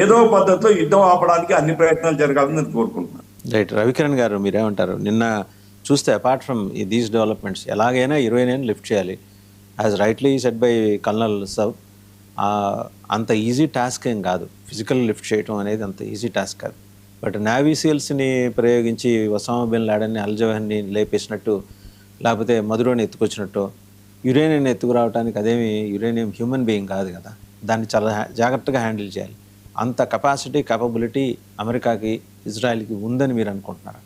ఏదో పద్ధతిలో యుద్ధం ఆపడానికి అన్ని ప్రయత్నాలు జరగాలని నేను కోరుకుంటున్నాను. రైట్. రవికిరణ్ గారు మీరేమంటారు? నిన్న చూస్తే అపార్ట్ ఫ్రమ్ దీస్ డెవలప్మెంట్స్ ఎలాగైనా 29 లిఫ్ట్ చేయాలి, as rightly set by colonel sub. అంత ఈజీ టాస్క్ ఏం కాదు, ఫిజికల్ లిఫ్ట్ చేయడం అనేది అంత ఈజీ టాస్క్ కాదు. బట్ నేవీ సీల్స్ని ప్రయోగించి ఒసామా బిన్ లాడెన్ని, అల్ జవాహిర్ని లేపేసినట్టు, లేకపోతే మధురోని ఎత్తుకొచ్చినట్టు యురేనియం ఎత్తుకురావడానికి, అదేమి యురేనియం హ్యూమన్ బీయింగ్ కాదు కదా, దాన్ని చాలా జాగ్రత్తగా హ్యాండిల్ చేయాలి. అంత కెపాసిటీ, కేపబిలిటీ అమెరికాకి, ఇజ్రాయెల్కి ఉందని మీరు అనుకుంటున్నారా?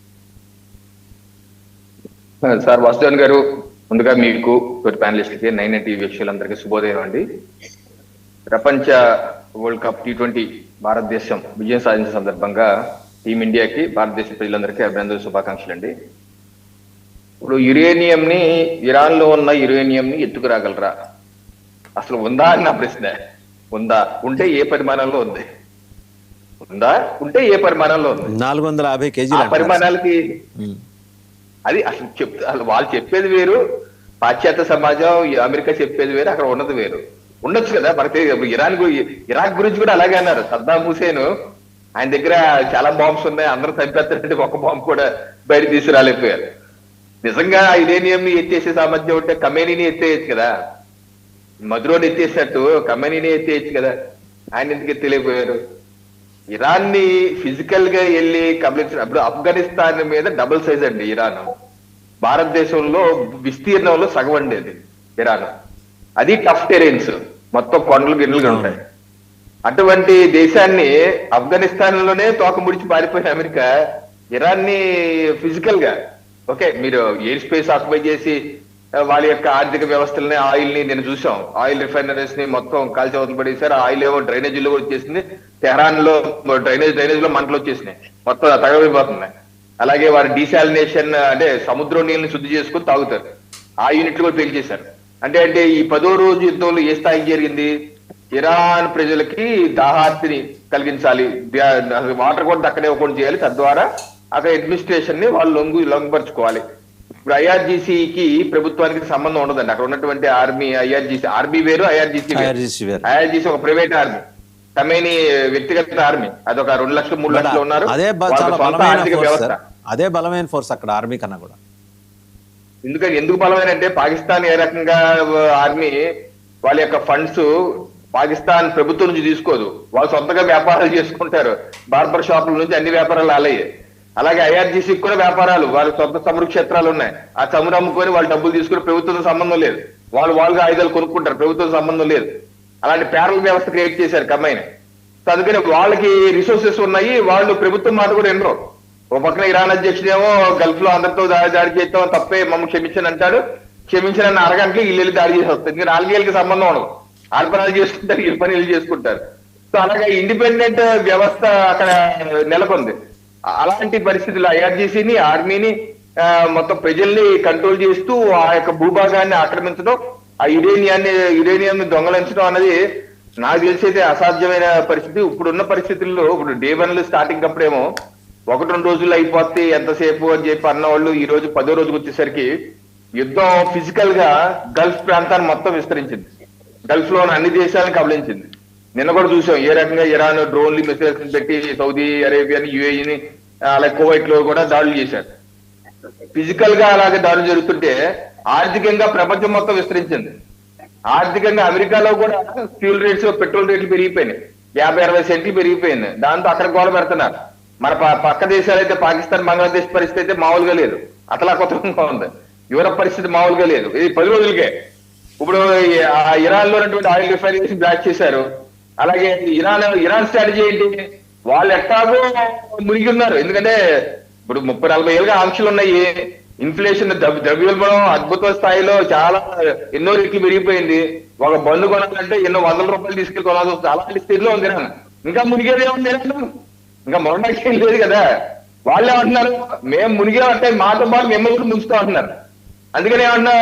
సార్ వాసుదేవన్ గారు, ముందుగా మీకు ప్యానలిస్ట్కి 9 టీవీ వీక్షకులందరికీ శుభోదయం అండి. ప్రపంచ వరల్డ్ కప్ T20 భారతదేశం విజయం సాధించిన సందర్భంగా టీమిండియాకి, భారతదేశ ప్రజలందరికీ అభినందన శుభాకాంక్షలు అండి. ఇప్పుడు యురేనియం ని, ఇరాన్ లో ఉన్న యురేనియం ని ఎత్తుకురాగలరా? అసలు ఉందా అని నా ప్రశ్న. ఉందా? ఉంటే ఏ పరిమాణంలో ఉంది? ఉందా? ఉంటే ఏ పరిమాణంలో ఉంది? 450 కేజీలు పరిమాణాలకి అది అసలు వాళ్ళు చెప్పేది వేరు, పాశ్చాత్య సమాజం అమెరికా చెప్పేది వేరు, అక్కడ ఉన్నది వేరు. ఉండొచ్చు కదా మనకి. ఇరాక్ గురించి కూడా అలాగే అన్నారు. సద్దాం హుసేన్ ఆయన దగ్గర చాలా బాంబ్స్ ఉన్నాయి, అందరూ చంపేస్తారంటే ఒక్క బాంబు కూడా బయట తీసుకురాలేకపోయారు. నిజంగా యురేనియం ని ఎత్తేసే సామర్థ్యం ఉంటే ఖమేనీని ఎత్తేయచ్చు కదా, మధురోని ఎత్తేసినట్టు ఖమేనీని ఎత్తేయచ్చు కదా, ఆయన ఎందుకు ఎత్తలేకపోయారు? ఇరాన్ ని ఫిజికల్ గా వెళ్ళి కబలించిన, అప్పుడు ఆఫ్ఘనిస్తాన్ మీద డబుల్ సైజ్ అండి ఇరాన్. భారతదేశంలో విస్తీర్ణంలో సగం ఉండేది ఇరాన్. అది టఫ్ టెరెన్స్, మొత్తం కొండలు గిన్నెలుగా ఉంటాయి. అటువంటి దేశాన్ని ఆఫ్ఘనిస్తాన్ లోనే తోక ముడిచి పారిపోయిన అమెరికా ఇరాన్ ని ఫిజికల్ గా, ఓకే మీరు ఎయిర్ స్పేస్ ఆక్యుపై చేసి వాళ్ళ యొక్క ఆర్థిక వ్యవస్థలని, ఆయిల్ ని నేను చూసాం, ఆయిల్ రిఫైనరీస్ ని మొత్తం కాల్చి అవతల పడేసారు. ఆయిల్ ఏమో డ్రైనేజీలో కూడా వచ్చేసింది, టెహరాన్ లో డ్రైనేజ్ లో మంటలు వచ్చేసినాయి, మొత్తం తగలబడిపోతున్నాయి. అలాగే వారి డీసాలినేషన్ అంటే సముద్రం నీళ్ళని శుద్ధి చేసుకుని తాగుతారు, ఆ యూనిట్లు కూడా పెంచేశారు. అంటే ఈ 10వ రోజు యుద్ధంలో ఏ స్థాయికి జరిగింది? ఇరాన్ ప్రజలకి దాహార్తిని కలిగించాలి, వాటర్ కూడా దక్కనివ్వకుండా చేయాలి, తద్వారా అక్కడ అడ్మినిస్ట్రేషన్ ని వాళ్ళు లొంగపరుచుకోవాలి. ఇప్పుడు ఐఆర్జీసీకి ప్రభుత్వానికి సంబంధం ఉండదండి. అక్కడ ఉన్నటువంటి ఆర్మీ, ఆర్మీ వేరు, ఐఆర్జీసీ ఒక ప్రైవేట్ ఆర్మీ, ఖమేనీ వ్యక్తిగత ఆర్మీ. అదొక 2 లక్షలు 3 లక్షలు ఉన్నారు. అదే బలమైన ఫోర్స్ అక్కడ ఆర్మీ కన్నా కూడా. ఎందుకు బలమైన అంటే పాకిస్తాన్ ఏ రకంగా ఆర్మీ వాళ్ళ యొక్క ఫండ్స్ పాకిస్తాన్ ప్రభుత్వం నుంచి తీసుకోదు, వాళ్ళు సొంతగా వ్యాపారాలు చేసుకుంటారు. బార్బర్ షాపుల నుంచి అన్ని వ్యాపారాలు అలాగే. అలాగే ఐఆర్జీసీకి కూడా వ్యాపారాలు, వాళ్ళ సొంత చమురు క్షేత్రాలు ఉన్నాయి, ఆ చమురు అమ్ముకొని వాళ్ళు డబ్బులు తీసుకుని ప్రభుత్వంతో సంబంధం లేదు, వాళ్ళుగా ఆయుధాలు కొనుక్కుంటారు, ప్రభుత్వం సంబంధం లేదు. అలాంటి ప్యారల్ వ్యవస్థ క్రియేట్ చేశారు కమ్మైనా. అందుకని వాళ్ళకి రిసోర్సెస్ ఉన్నాయి, వాళ్ళు ప్రభుత్వం మాట కూడా ఎన్నో. ఓ పక్కన ఇరాన్ అధ్యక్షుడేమో గల్ఫ్ లో అందరితో దాడి చేస్తాం, తప్పే మమ్మల్ని క్షమించని అంటాడు. క్షమించిన అరగంటకి ఇల్లు దాడి చేసి వస్తుంది. ఇంకా 4 ఏళ్ళకి సంబంధం ఉండదు, ఆరు పనులు చేసుకుంటారు, ఈ పనులు చేసుకుంటారు. సో అలాగే ఇండిపెండెంట్ వ్యవస్థ అక్కడ నెలకొంది. అలాంటి పరిస్థితుల్లో ఐఆర్జీసీని, ఆర్మీని మొత్తం ప్రజల్ని కంట్రోల్ చేస్తూ ఆ యొక్క భూభాగాన్ని ఆక్రమించడం, ఆ యురేనియాన్ని దొంగలించడం అన్నది నాకు తెలిసైతే అసాధ్యమైన పరిస్థితి. ఇప్పుడున్న పరిస్థితుల్లో, ఇప్పుడు డే 1 స్టార్టింగ్ అప్పుడేమో 1-2 రోజుల్లో అయిపోతే ఎంతసేపు అని చెప్పి అన్నవాళ్ళు, ఈ రోజు 10వ రోజుకి వచ్చేసరికి యుద్ధం ఫిజికల్ గా గల్ఫ్ ప్రాంతాన్ని మొత్తం విస్తరించింది, గల్ఫ్ లో అన్ని దేశాలను కబలించింది. నిన్న కూడా చూసాం ఏ రకంగా ఇరాన్ డ్రోన్లు, మిసైల్స్ పెట్టి సౌదీ అరేబియాని, యుఏఈని, అలాగే కువైట్ లో కూడా దాడులు చేశారు. ఫిజికల్ గా అలాగే దాడులు జరుగుతుంటే ఆర్థికంగా ప్రపంచం మొత్తం విస్తరించింది. ఆర్థికంగా అమెరికాలో కూడా ఫ్యూల్ రేట్స్, పెట్రోల్ రేట్లు పెరిగిపోయినాయి, 50-60 సెంట్లు పెరిగిపోయింది. దాంతో అక్కడ గోడ పెడుతున్నారు. మన పక్క దేశాలు అయితే పాకిస్తాన్, బంగ్లాదేశ్ పరిస్థితి అయితే మామూలుగా లేదు, అతలాకుతలంగా ఉంది. యూరప్ పరిస్థితి మామూలుగా లేదు. ఇది 10 రోజులకే. ఇప్పుడు ఇరాన్ లో ఉన్నటువంటి ఆయిల్ రిఫైనరీస్ బ్లాక్ చేశారు. అలాగే ఇరాన్ స్ట్రాటజీ ఏంటి? వాళ్ళు ఎట్టాగో మునిగి ఉన్నారు. ఎందుకంటే ఇప్పుడు 30-40 ఏళ్ళుగా ఆంక్షలు ఉన్నాయి, ఇన్ఫ్లేషన్, ద్రవ్యోల్బణం అద్భుత స్థాయిలో చాలా ఎన్నో రెట్లు పెరిగిపోయింది. ఒక బండ్లు కొనాలంటే ఎన్నో వందల రూపాయలు తీసుకెళ్లి కొనాల్సి వస్తుంది. అలాంటి స్థితిలో ఉంది ఇరాన్. ఇంకా మునిగేది ఏముంది ఇరాన్? ఇంకా మొరడాకేం లేదు కదా. వాళ్ళు ఏమంటున్నారు, మేము మునిగామంటే మాతో పాటు మిమ్మల్ని కూడా ముంచుతూ అంటున్నారు. అందుకని ఏమన్నా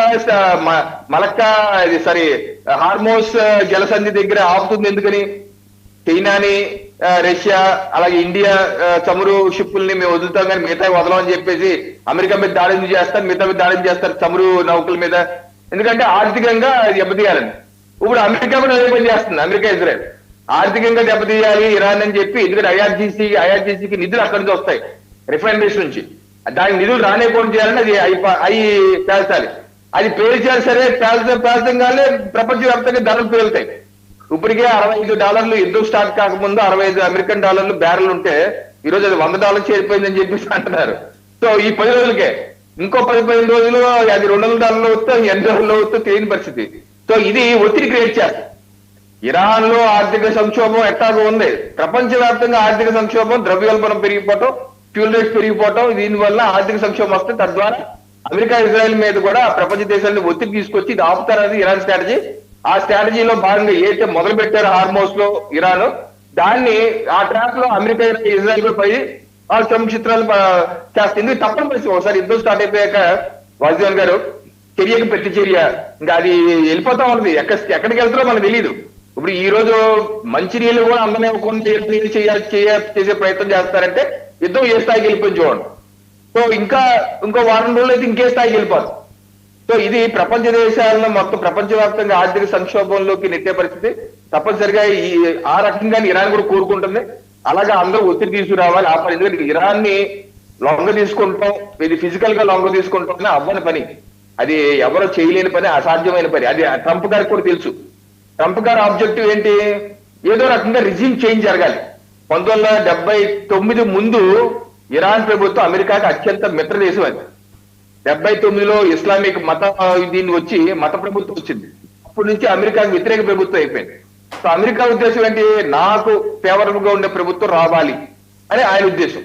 మలక్కా హార్మోస్ జలసంధి దగ్గర ఆపుతుంది. ఎందుకని? చైనాని, రష్యా, అలాగే ఇండియా చమురు షిప్పుల్ని మేము వదులుతాం కానీ మిగతా వదలమని చెప్పేసి అమెరికా మీద దాడి చేస్తారు, మిగతా మీద దాడి చేస్తారు చమురు నౌకల మీద. ఎందుకంటే ఆర్థికంగా దెబ్బతీయాలని. ఇప్పుడు అమెరికా కూడా అదే పని చేస్తుంది, అమెరికా, ఇజ్రాయెల్. ఆర్థికంగా దెబ్బతీయాలి ఇరాన్ అని చెప్పి, ఎందుకంటే ఐఆర్జీసీకి నిధులు అక్కడి నుంచి వస్తాయి, రిఫైనరీస్ నుంచి. దానికి నిధులు రానివ్వకుండా చేయాలని అది అవి పేల్చాలి. అది పేల్చాలి సరే, పేల్చంగానే ప్రపంచవ్యాప్తంగా ధరలు పేలుతాయి. ఇప్పటికే $65 యుద్ధం స్టార్ట్ కాకముందు $65 బ్యారెల్ ఉంటే ఈరోజు అది $100 చేరిపోయిందని చెప్పేసి అంటున్నారు. సో ఈ 10 రోజులకే ఇంకో 10-15 రోజులు అది $200 వస్తే $80 వస్తే తెలియని పరిస్థితి. సో ఇది ఒత్తిడి క్రియేట్ చేస్తుంది. ఇరాన్ లో ఆర్థిక సంక్షోభం ఎట్టాగో ఉంది, ప్రపంచవ్యాప్తంగా ఆర్థిక సంక్షోభం, ద్రవ్యోల్బణం పెరిగిపోవటం, ఫ్యూల్ రేట్స్ పెరిగిపోవటం, దీనివల్ల ఆర్థిక సంక్షోభం వస్తే తద్వారా అమెరికా ఇజ్రాయెల్ మీద కూడా ప్రపంచ దేశాలను ఒత్తిడి తీసుకొచ్చి ఇది ఆపుతారనేది ఇరాన్ స్ట్రాటజీ. ఆ స్ట్రాటజీలో భాగంగా ఏదైతే మొదలు పెట్టారో హార్మోస్ లో ఇరాన్, దాన్ని ఆ ట్రాక్ లో అమెరికా ఇజ్రాయెల్ కూడా పోయి వాళ్ళు సంక్షిప్తాలు చేస్తుంది. ఎందుకు తప్పని పరిస్థితి, ఒకసారి యుద్ధం స్టార్ట్ అయిపోయాక వాసుదేవన్ గారు చర్యకు ప్రతి చర్య ఇంకా అది వెళ్ళిపోతా ఉంటుంది. ఎక్కడికి వెళ్తారో మనకు తెలియదు. ఇప్పుడు ఈ రోజు మంచినీళ్ళు కూడా అందరినీ చేసే ప్రయత్నం చేస్తారంటే యుద్ధం ఏ స్థాయికి వెళ్ళిపోయి చూడండి. సో ఇంకో వారం రోజులు అయితే ఇంకే స్థాయికి వెళ్ళిపోతుంది. సో ఇది ప్రపంచ దేశాలను మొత్తం ప్రపంచవ్యాప్తంగా ఆర్థిక సంక్షోభంలోకి నెట్టే పరిస్థితి. తప్పనిసరిగా ఆ రకంగా ఇరాన్ కూడా కోరుకుంటుంది. అలాగా అందరూ ఒత్తిడి తీసుకురావాలి, ఆపాలి. ఎందుకంటే ఇరాన్ ని లొంగ తీసుకుంటాం, ఇది ఫిజికల్ గా లొంగ తీసుకుంటాం అవ్వని పని, అది ఎవరో చేయలేని పని, అసాధ్యమైన పని. అది ట్రంప్ గారికి కూడా తెలుసు. ట్రంప్ గారి ఆబ్జెక్టివ్ ఏంటి, ఏదో రకంగా రిజిమ్ చేంజ్ జరగాలి. 1979 ముందు ఇరాన్ ప్రభుత్వం అమెరికాకి అత్యంత మిత్ర దేశం. అది 79లో ఇస్లామిక్ దీన్ని వచ్చి మత ప్రభుత్వం వచ్చింది. అప్పటి నుంచి అమెరికాకి వ్యతిరేక ప్రభుత్వం అయిపోయింది. సో అమెరికా ఉద్దేశం ఏంటి, నాకు ఫేవరబుల్ గా ఉండే ప్రభుత్వం రావాలి అని ఆయన ఉద్దేశం.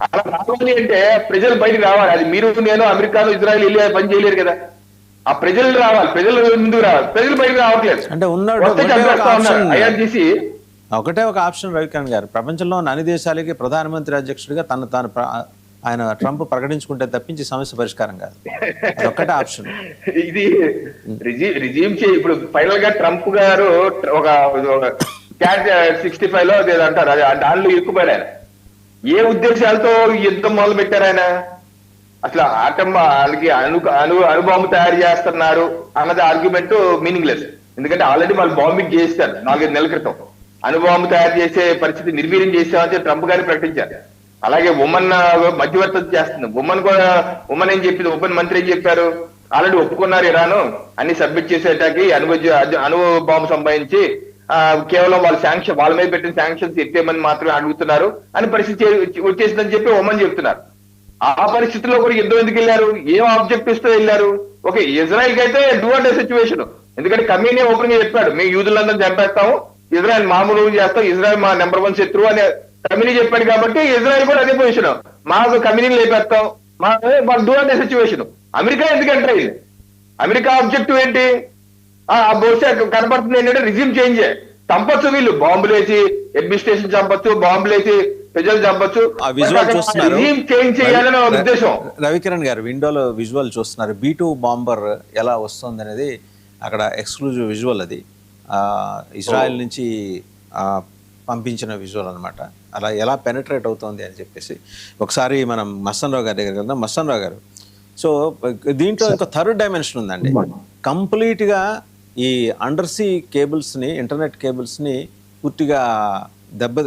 అలా రావాలి అంటే ప్రజలు బయటికి రావాలి. అది మీరు నేను అమెరికాలో ఇజ్రాయెల్ వెళ్ళి పని చేయలేరు కదా. ఆ ప్రజలు రావాలి, ప్రజలు ముందుకు రావాలి. ప్రజలు బయటకు రావట్లేదు. అంటే ఐఆర్జీసీ ఒకటే ఒక ఆప్షన్ రవికిరణ్ గారు, ప్రపంచంలో అన్ని దేశాలకి ప్రధానమంత్రి అధ్యక్షుడిగా తాను ఆయన ట్రంప్ ప్రకటించుకుంటే తప్పించి సమస్య పరిష్కారం కాదు. ఒక్కటే ఆప్షన్. ఇది రిజీమ్ ఇప్పుడు ఫైనల్ గా ట్రంప్ గారు ఒక క్యాట్ 65 లో అంటారు, అది దానిలో ఇరుక్కుపోయారు ఆయన. ఏ ఉద్దేశాలతో యుద్ధం మొదలు పెట్టారు ఆయన? అసలు వాళ్ళకి అణుబాంబు తయారు చేస్తున్నారు అన్నది ఆర్గ్యుమెంట్ మీనింగ్లెస్. ఎందుకంటే ఆల్రెడీ వాళ్ళు బాంబింగ్ చేస్తారు 4-5 నెలల క్రితం. అణుబాంబు తయారు చేసే పరిస్థితి నిర్వీర్యం చేసామని ట్రంప్ గారు ప్రకటించారు. అలాగే ఉమెన్ మధ్యవర్తం చేస్తుంది. ఉమెన్ ఏం చెప్పింది, ఉమెన్ మంత్రి ఏం చెప్పారు, ఆల్రెడీ ఒప్పుకున్నారు ఇరాన్ అన్ని సబ్మిట్ చేసేటాకి అణు బాంబు సంబంధించి కేవలం వాళ్ళ మీద పెట్టిన శాంక్షన్స్ ఎత్తేమని మాత్రమే అడుగుతున్నారు అని పరిస్థితి వచ్చేసిందని చెప్పి ఉమెన్ చెప్తున్నారు. ఆ పరిస్థితిలో కూడా యుద్ధం ఎందుకు వెళ్ళారు, ఏం ఆబ్జెక్టివ్స్ తో వెళ్ళారు? ఓకే, ఇజ్రాయెల్ కి అయితే డూ అండ్ సిచ్యువేషన్. ఎందుకంటే కమీనీ ఓపెన్ గా చెప్పాడు, మేము యూదులందరినీ చంపేస్తాము, ఇజ్రాయెల్ మామూలు చేస్తాం, ఇజ్రాయెల్ మా నెంబర్ 1 శత్రువు అని కమీనీ చెప్పాడు. కాబట్టి ఇజ్రాయెల్ కూడా అదే పొజిషన్, మాకు కమీనీని లేపేస్తాం, మాకు డూ అండ్ సిచ్యువేషన్. అమెరికా ఎందుకు ఎంటర్ అయింది? అమెరికా ఆబ్జెక్టివ్ ఏంటి? బహుశా కనపడుతుంది ఏంటంటే రిజిమ్ చేంజ్. చంపొచ్చు, వీళ్ళు బాంబులు వేసి అడ్మినిస్ట్రేషన్ చంపొచ్చు, బాంబులు వేసి ప్రజలు చంపొచ్చు. చేంజ్ చేయాలని ఉద్దేశం. రవికిరణ్ గారు విండోలో విజువల్ చూస్తున్నారు, B2 బాంబర్ ఎలా వస్తుంది అనేది అక్కడ ఎక్స్క్లూజివ్ విజువల్. అది ఇజ్రాయెల్ నుంచి పంపించిన విజువల్ అనమాట. అలా ఎలా పెనట్రేట్ అవుతుంది అని చెప్పేసి ఒకసారి మనం మస్తన్ రావు గారి దగ్గరికి వెళ్దాం. మస్తన్ రావు గారు, సో దీంట్లో ఇంకో థర్డ్ డైమెన్షన్ ఉందండి. కంప్లీట్గా ఈ అండర్ సీ కేబుల్స్ని, ఇంటర్నెట్ కేబుల్స్ని పూర్తిగా దెబ్బ